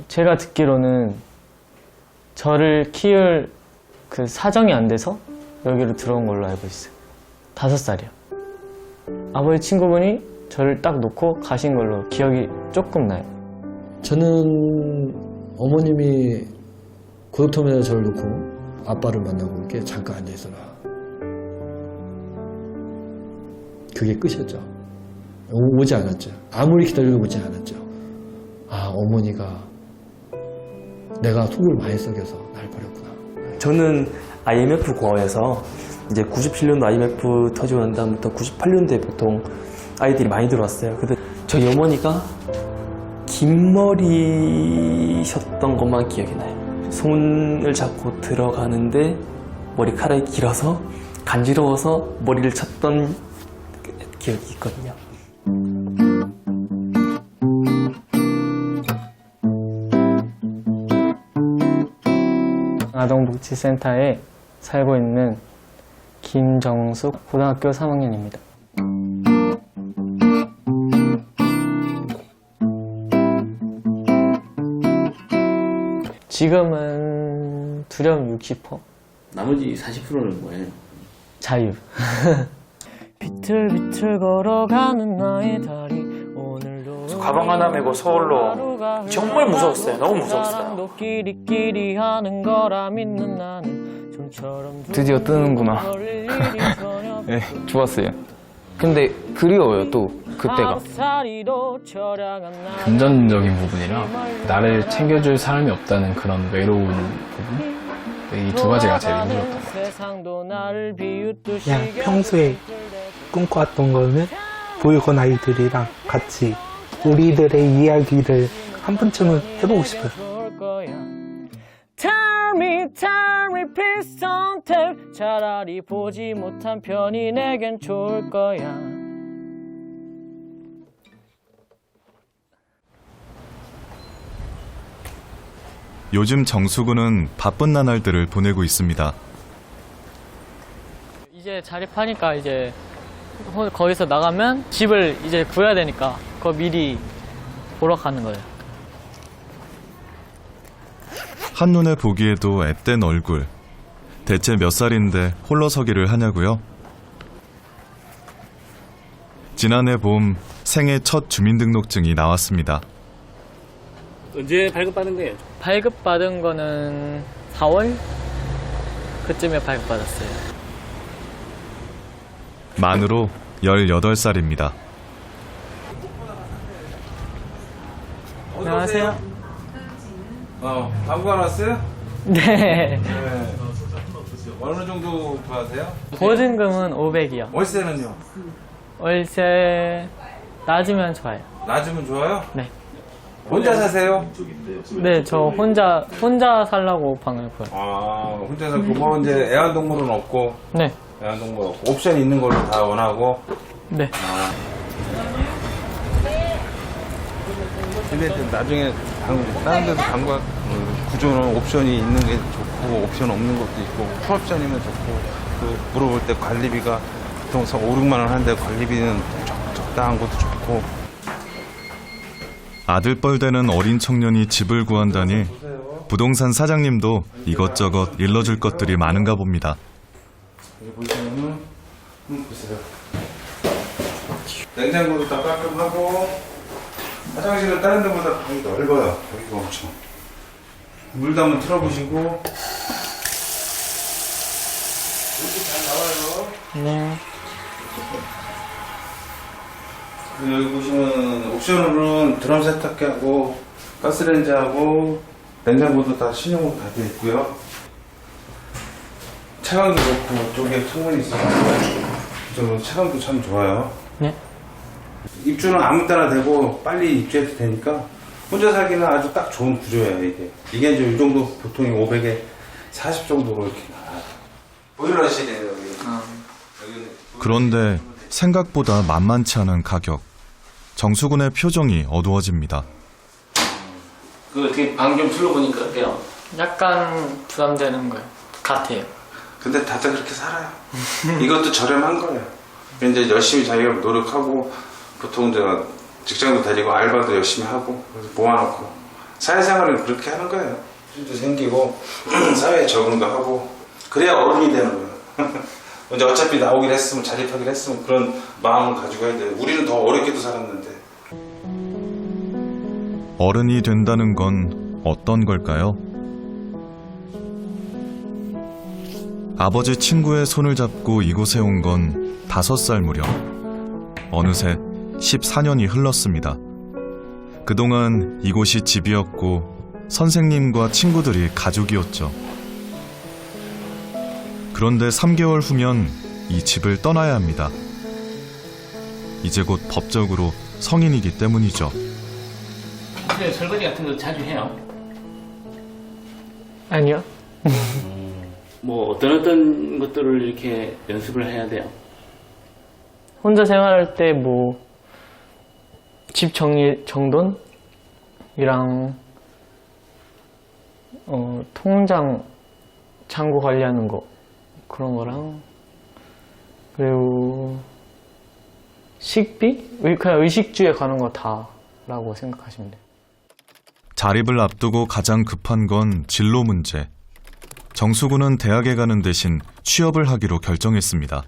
제가 듣기로는 저를 키울 그 사정이 안 돼서 여기로 들어온 걸로 알고 있어요. 5살이요. 아버지 친구분이 저를 딱 놓고 가신 걸로 기억이 조금 나요. 저는 어머님이 고속터미널에 저를 놓고 아빠를 만나고 이렇게 잠깐 앉아있어라. 그게 끝이었죠. 오지 않았죠. 아무리 기다려도 오지 않았죠. 아, 어머니가 내가 속을 많이 썩여서 날 버렸구나. 저는 IMF 고아에서 이제 97년도 IMF 터지고 난 다음부터 98년도에 보통 아이들이 많이 들어왔어요. 근데 저희 어머니가 긴 머리셨던 것만 기억이 나요. 손을 잡고 들어가는데 머리카락이 길어서 간지러워서 머리를 쳤던 기억이 있거든요. 아동복지센터에 살고 있는 김정숙 고등학교 3학년입니다. 지금은 두려움 60%. 나머지 40%는 뭐예요? 자유. 비틀비틀 걸어가는 나의 다리 오늘도 가방 하나 메고 서울로 정말 무서웠어요. 너무 무서웠어요. 끼리끼리 하는 거라 믿는 나는 좀처럼 드디어 뜨는구나. 네, 좋았어요. 근데 그리워요, 또 그때가. 금전적인 부분이랑 나를 챙겨줄 사람이 없다는 그런 외로운 부분, 이 두 가지가 제일 힘들었던 것 같아요. 그냥 평소에 꿈꿔왔던 거는 보육원 아이들이랑 같이 우리들의 이야기를 한 번쯤은 해보고 싶어요. Tell me, please don't tell. 차라리 보지 못한 편이 내겐 좋을 거야. 요즘 정수구는 바쁜 나날들을 보내고 있습니다. 이제 자립하니까 이제 거기서 나가면 집을 이제 구해야 되니까 그거 미리 보러 가는 거예요. 한눈에 보기에도 앳된 얼굴. 대체 몇 살인데 홀로 서기를 하냐고요? 지난해 봄 생애 첫 주민등록증이 나왔습니다. 언제 발급받은 거예요? 발급받은 거는 4월? 그쯤에 발급받았어요. 만으로 18살입니다. 안녕하세요. 방구 안 왔어요? 네. 어느 정도 구하세요? 보증금은 500이요. 월세는요? 월세 낮으면 좋아요. 낮으면 좋아요? 네. 혼자 사세요? 네, 저 혼자 살라고 방을 구해요. 아, 혼자 살고 뭐 이제 애완동물은 없고. 네. 애완동물 없고 옵션 있는 걸로 다 원하고. 네. 근데 나중에 다른 데서 방과 구조는 옵션이 있는 게 좋고 옵션 없는 것도 있고 풀옵션이면 좋고 그 물어볼 때 관리비가 보통 5, 6만 원 하는데 관리비는 적당한 것도 좋고. 아들뻘 되는 어린 청년이 집을 구한다니 부동산 사장님도 이것저것 일러줄 것들이 많은가 봅니다. 여기 보시면은 보세요. 냉장고도 다 깔끔하고 화장실은 다른 데보다 방이 넓어요. 여기가 엄청. 물도 한번 틀어보시고. 이렇게 잘 나와요. 네. 여기 보시면 옵션으로는 드럼 세탁기하고 가스레인지하고 냉장고도 다 신형으로 다 되어 있고요. 차광도 좋고 쪽에 창문이 있어서 차광도 참 좋아요. 네. 입주는 아무 때나 되고 빨리 입주해도 되니까 혼자 살기는 아주 딱 좋은 구조예요. 이게 이제 이 정도 보통이 500에 40 정도로 이렇게 나와요. 보일러실이에요. 여기. 그런데 생각보다 만만치 않은 가격. 정수군의 표정이 어두워집니다. 그 어떻게 방 좀 둘러보니까 어때요? 약간 부담되는 것 같아요. 근데 다들 그렇게 살아요. 이것도 저렴한 거예요. 이제 열심히 자기가 노력하고 보통 제가 직장도 다니고 알바도 열심히 하고 그래서 모아놓고 사회생활을 그렇게 하는 거예요. 도 생기고 사회에 적응도 하고 그래야 어른이 되는 거예요. 이제 어차피 나오긴 했으면 자립하긴 했으면 그런 마음을 가지고 해야 돼요. 우리는 더 어렵게도 살았는데. 어른이 된다는 건 어떤 걸까요? 아버지 친구의 손을 잡고 이곳에 온 건 5살 무렵. 어느새 14년이 흘렀습니다. 그동안 이곳이 집이었고 선생님과 친구들이 가족이었죠. 그런데 3개월 후면 이 집을 떠나야 합니다. 이제 곧 법적으로 성인이기 때문이죠. 근데 설거지 같은 거 자주 해요? 아니요. 뭐 어떤 것들을 이렇게 연습을 해야 돼요? 혼자 생활할 때 뭐 집 정돈이랑 통장 창고 관리하는 거 그런 거랑 그리고 식비? 그냥 의식주에 가는 거 다라고 생각하시면 돼요. 자립을 앞두고 가장 급한 건 진로 문제. 정수구는 대학에 가는 대신 취업을 하기로 결정했습니다.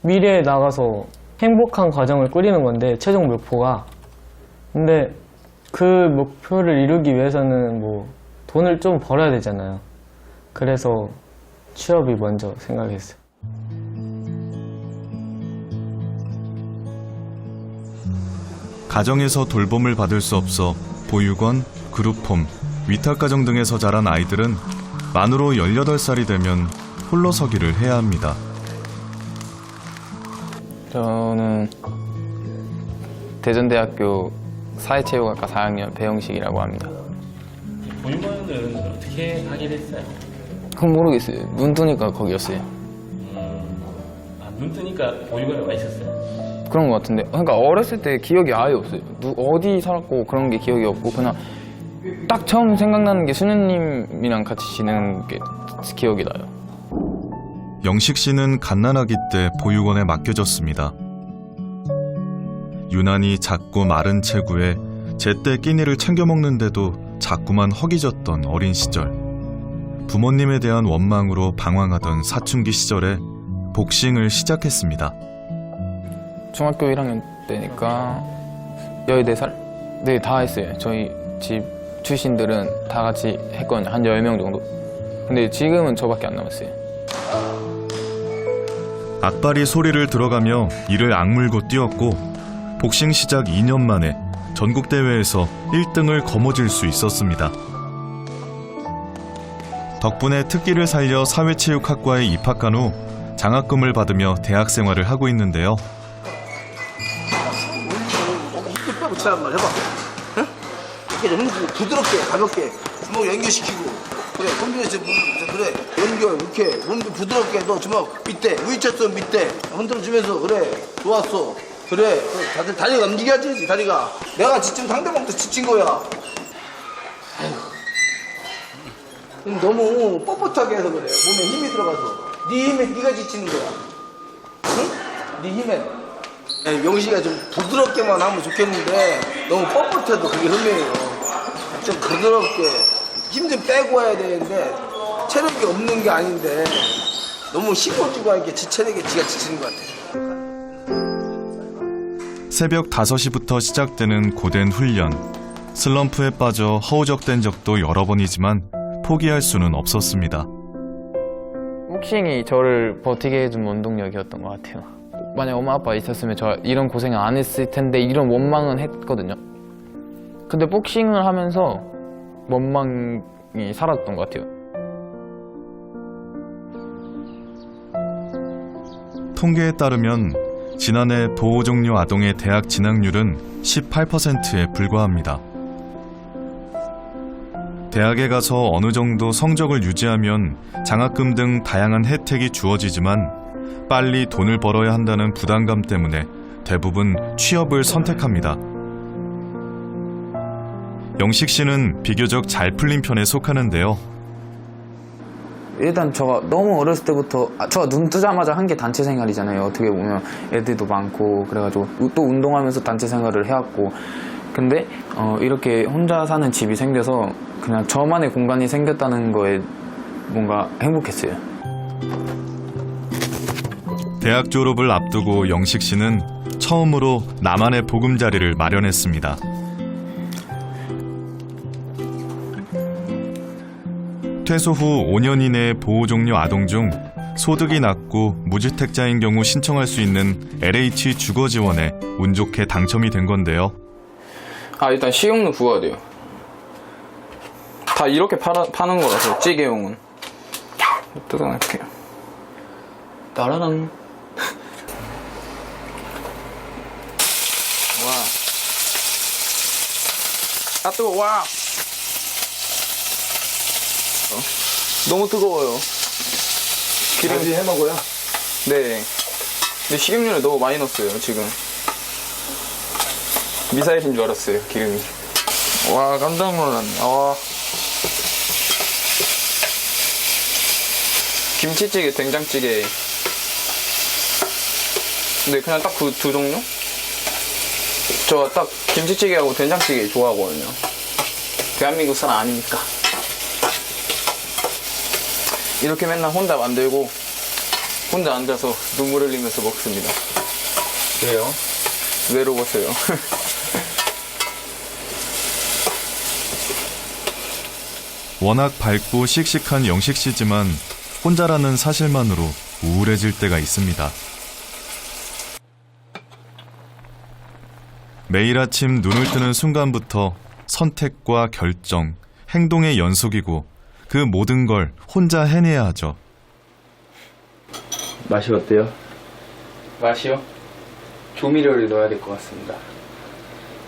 미래에 나가서 행복한 가정을 꾸리는 건데 최종 목표가. 근데 그 목표를 이루기 위해서는 뭐 돈을 좀 벌어야 되잖아요. 그래서 취업이 먼저 생각했어요. 가정에서 돌봄을 받을 수 없어 보육원, 그룹홈, 위탁가정 등에서 자란 아이들은 만으로 18살이 되면 홀로서기를 해야 합니다. 저는 대전대학교 사회체육학과 4학년 배영식이라고 합니다. 보육원은 어떻게 하게 됐어요? 그건 모르겠어요. 눈 뜨니까 거기였어요. 눈 뜨니까 보육원에 와 있었어요? 그런 것 같은데, 그러니까 어렸을 때 기억이 아예 없어요. 어디 살았고 그런 게 기억이 없고 그냥 딱 처음 생각나는 게 수녀님이랑 같이 지내는 게 기억이 나요. 영식 씨는 갓난아기 때 보육원에 맡겨졌습니다. 유난히 작고 마른 체구에 제때 끼니를 챙겨 먹는데도 자꾸만 허기졌던 어린 시절. 부모님에 대한 원망으로 방황하던 사춘기 시절에 복싱을 시작했습니다. 중학교 1학년 때니까 14살? 네, 다 했어요. 저희 집 출신들은 다 같이 했거든요. 한 10명 정도. 근데 지금은 저밖에 안 남았어요. 악바리 소리를 들어가며 이를 악물고 뛰었고 복싱 시작 2년 만에 전국대회에서 1등을 거머쥘 수 있었습니다. 덕분에 특기를 살려 사회체육학과에 입학한 후 장학금을 받으며 대학 생활을 하고 있는데요. 힘 빼고 치란 말 해봐. 응? 이렇게 좀 부드럽게 가볍게 주먹 연결시키고 그래 콤비네이션 그래 연결 이렇게 몸도 부드럽게 너 주먹 밑에 V쳤어 밑에 흔들어주면서 그래 좋았어 그래 다들 다리가 움직여야지 다리가 내가 지친 상대방도 지친 거야. 아휴. 너무 뻣뻣하게 해서 그래 몸에 힘이 들어가서 네 힘에 네가 지치는 거야. 응? 네 힘에 명식이가 좀 부드럽게만 하면 좋겠는데 너무 뻣뻣해도 그게 흠이에요. 좀 부드럽게 힘 좀 빼고 와야 되는데 체력이 없는 게 아닌데 너무 힘을 하니까 지 체력에 지가 지치는 것 같아요. 새벽 5시부터 시작되는 고된 훈련. 슬럼프에 빠져 허우적된 적도 여러 번이지만 포기할 수는 없었습니다. 복싱이 저를 버티게 해준 원동력이었던 것 같아요. 만약 엄마 아빠 있었으면 저 이런 고생을 안 했을 텐데 이런 원망은 했거든요. 근데 복싱을 하면서 원망이 사라졌던 것 같아요. 통계에 따르면 지난해 보호종료 아동의 대학 진학률은 18%에 불과합니다. 대학에 가서 어느 정도 성적을 유지하면 장학금 등 다양한 혜택이 주어지지만 빨리 돈을 벌어야 한다는 부담감 때문에 대부분 취업을 선택합니다. 영식 씨는 비교적 잘 풀린 편에 속하는데요. 일단 제가 너무 어렸을 때부터 제가 눈 뜨자마자 한 게 단체 생활이잖아요. 어떻게 보면 애들도 많고 그래가지고 또 운동하면서 단체 생활을 해왔고 근데 이렇게 혼자 사는 집이 생겨서 그냥 저만의 공간이 생겼다는 거에 뭔가 행복했어요. 대학 졸업을 앞두고 영식 씨는 처음으로 나만의 보금자리를 마련했습니다. 퇴소 후 5년 이내의 보호 종료 아동 중 소득이 낮고 무주택자인 경우 신청할 수 있는 LH 주거 지원에 운 좋게 당첨이 된 건데요. 일단 식용유 부어야 돼요. 다 이렇게 파는 거라서 찌개용은. 뜯어낼게요. 따라란. 와. 뜨거워. 와. 너무 뜨거워요. 기름 해 먹어요? 네. 근데 식용유를 너무 많이 넣었어요, 지금. 미사일인 줄 알았어요, 기름이. 와, 깜짝 놀랐네. 와. 김치찌개, 된장찌개. 네, 그냥 딱 그 두 종류? 저 딱 김치찌개하고 된장찌개 좋아하거든요. 대한민국 사람 아니니까. 이렇게 맨날 혼자 만들고 혼자 앉아서 눈물 흘리면서 먹습니다. 왜요? 외로웠어요. 워낙 밝고 씩씩한 영식 씨지만 혼자라는 사실만으로 우울해질 때가 있습니다. 매일 아침 눈을 뜨는 순간부터 선택과 결정, 행동의 연속이고 그 모든 걸 혼자 해내야 하죠. 맛이 어때요? 맛이요? 조미료를 넣어야 될 것 같습니다.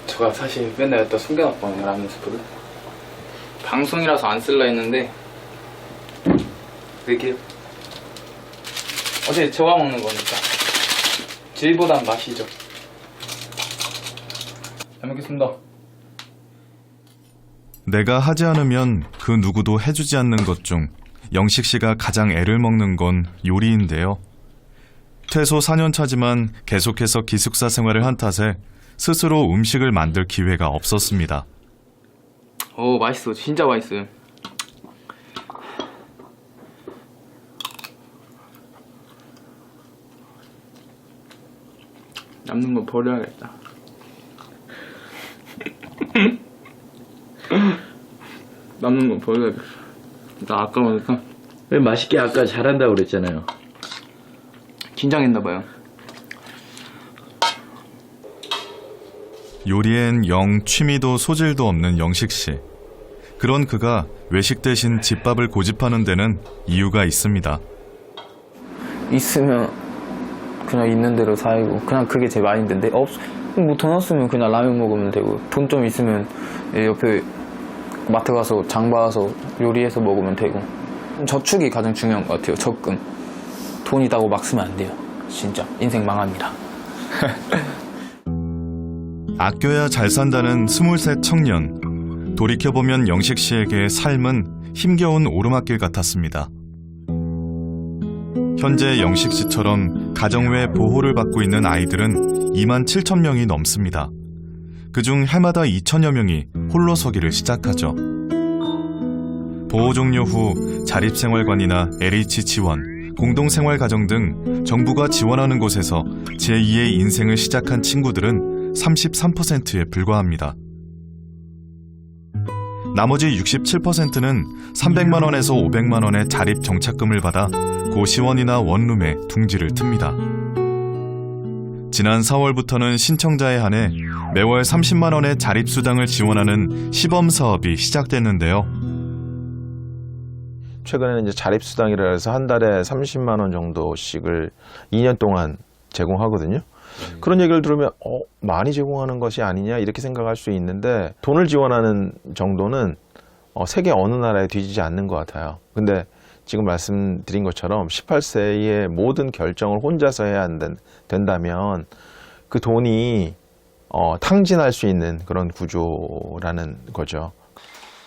제가 사실 맨날 여기다 숨겨놨거든요, 라면 스프를. 방송이라서 안 쓸라 했는데 이렇게 어제 저가 먹는 거니까 질보단 맛이죠. 잘 먹겠습니다. 내가 하지 않으면 그 누구도 해주지 않는 것 중 영식 씨가 가장 애를 먹는 건 요리인데요. 퇴소 4년 차지만 계속해서 기숙사 생활을 한 탓에 스스로 음식을 만들 기회가 없었습니다. 오, 맛있어. 진짜 맛있어요. 남는 거 버려야겠다. 남는 거 버려야겠어. 나 아까우니까. 왜 맛있게 아까 잘한다고 그랬잖아요. 긴장했나봐요. 요리엔 영 취미도 소질도 없는 영식 씨. 그런 그가 외식 대신 집밥을 고집하는 데는 이유가 있습니다. 있으면 그냥 있는 대로 살고 그냥 그게 제 마인드인데 뭐 돈 없으면 그냥 라면 먹으면 되고 돈 좀 있으면 옆에 마트 가서 장 봐서 요리해서 먹으면 되고 저축이 가장 중요한 것 같아요. 적금. 돈 있다고 막 쓰면 안 돼요. 진짜 인생 망합니다. 아껴야 잘 산다는 23 청년. 돌이켜보면 영식 씨에게 삶은 힘겨운 오르막길 같았습니다. 현재 영식 씨처럼 가정외 보호를 받고 있는 아이들은 2만 7천 명이 넘습니다. 그중 해마다 2천여 명이 홀로 서기를 시작하죠. 보호 종료 후 자립생활관이나 LH 지원, 공동생활가정 등 정부가 지원하는 곳에서 제2의 인생을 시작한 친구들은 33%에 불과합니다. 나머지 67%는 300만 원에서 500만 원의 자립 정착금을 받아 고시원이나 원룸에 둥지를 틉니다. 지난 4월부터는 신청자에 한해 매월 30만 원의 자립수당을 지원하는 시범 사업이 시작됐는데요. 최근에는 이제 자립수당이라 해서 한 달에 30만 원 정도씩을 2년 동안 제공하거든요. 그런 얘기를 들으면 많이 제공하는 것이 아니냐 이렇게 생각할 수 있는데 돈을 지원하는 정도는 세계 어느 나라에 뒤지지 않는 것 같아요. 근데 지금 말씀드린 것처럼 18세의 모든 결정을 혼자서 해야 된다면 그 돈이 탕진할 수 있는 그런 구조라는 거죠.